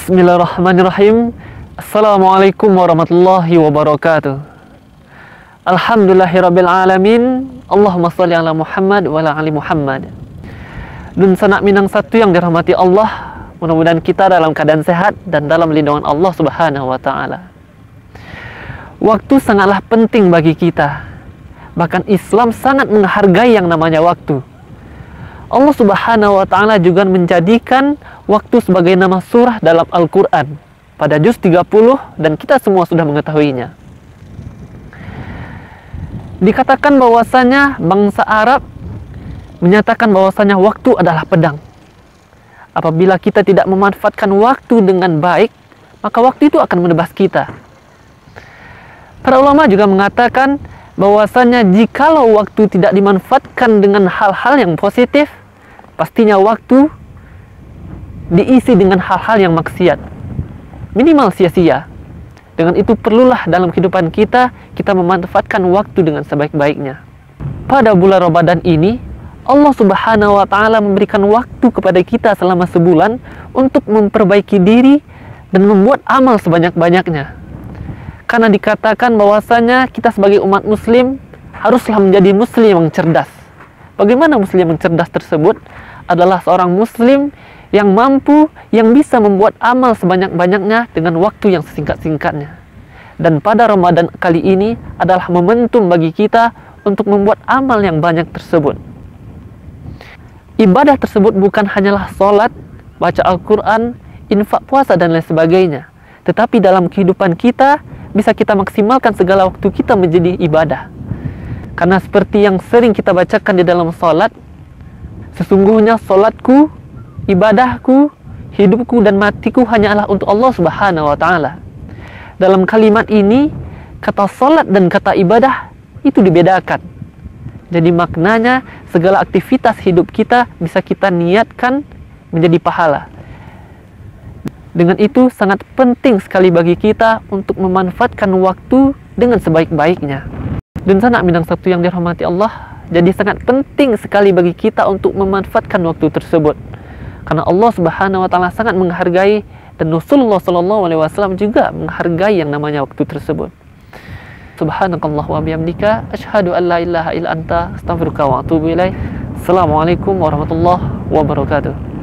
Bismillahirrahmanirrahim. Assalamualaikum warahmatullahi wabarakatuh. Alhamdulillahirabbil alamin. Allahumma shalli ala Muhammad wa ala ali Muhammad. Dun sanak minang satu yang dirahmati Allah, mudah-mudahan kita dalam keadaan sehat dan dalam lindungan Allah Subhanahu wa taala. Waktu sangatlah penting bagi kita. Bahkan Islam sangat menghargai yang namanya waktu. Allah Subhanahu wa taala juga menjadikan waktu sebagai nama surah dalam Al-Qur'an pada juz 30 dan kita semua sudah mengetahuinya. Dikatakan bahwasanya bangsa Arab menyatakan bahwasanya waktu adalah pedang. Apabila kita tidak memanfaatkan waktu dengan baik, maka waktu itu akan menebas kita. Para ulama juga mengatakan bahwasanya jikalau waktu tidak dimanfaatkan dengan hal-hal yang positif, pastinya waktu diisi dengan hal-hal yang maksiat, minimal sia-sia. Dengan itu perlulah dalam kehidupan kita memanfaatkan waktu dengan sebaik-baiknya. Pada bulan Ramadan ini, Allah Subhanahu wa taala memberikan waktu kepada kita selama sebulan untuk memperbaiki diri dan membuat amal sebanyak-banyaknya. Karena dikatakan bahwasanya kita sebagai umat muslim haruslah menjadi muslim yang cerdas. Bagaimana muslim yang cerdas tersebut? Adalah seorang muslim yang mampu, yang bisa membuat amal sebanyak-banyaknya dengan waktu yang sesingkat-singkatnya. Dan pada Ramadan kali ini adalah momentum bagi kita untuk membuat amal yang banyak tersebut. Ibadah tersebut bukan hanyalah sholat, baca Al-Quran, infak puasa dan lain sebagainya. Tetapi dalam kehidupan kita bisa kita maksimalkan segala waktu kita menjadi ibadah. Karena seperti yang sering kita bacakan di dalam sholat, sesungguhnya sholatku, ibadahku, hidupku dan matiku hanyalah untuk Allah Subhanahu wa taala. Dalam kalimat ini, kata sholat dan kata ibadah itu dibedakan. Jadi maknanya segala aktivitas hidup kita bisa kita niatkan menjadi pahala. Dengan itu sangat penting sekali bagi kita untuk memanfaatkan waktu dengan sebaik-baiknya. Dan sanak minang satu yang dirahmati Allah, jadi sangat penting sekali bagi kita untuk memanfaatkan waktu tersebut. Karena Allah Subhanahu wa taala sangat menghargai dan Rasulullah sallallahu alaihi wasallam juga menghargai yang namanya waktu tersebut. Subhanakallah wa bihamdika asyhadu an la ilaha illa anta astaghfiruka wa atubu ilaik. Assalamualaikum warahmatullahi wabarakatuh.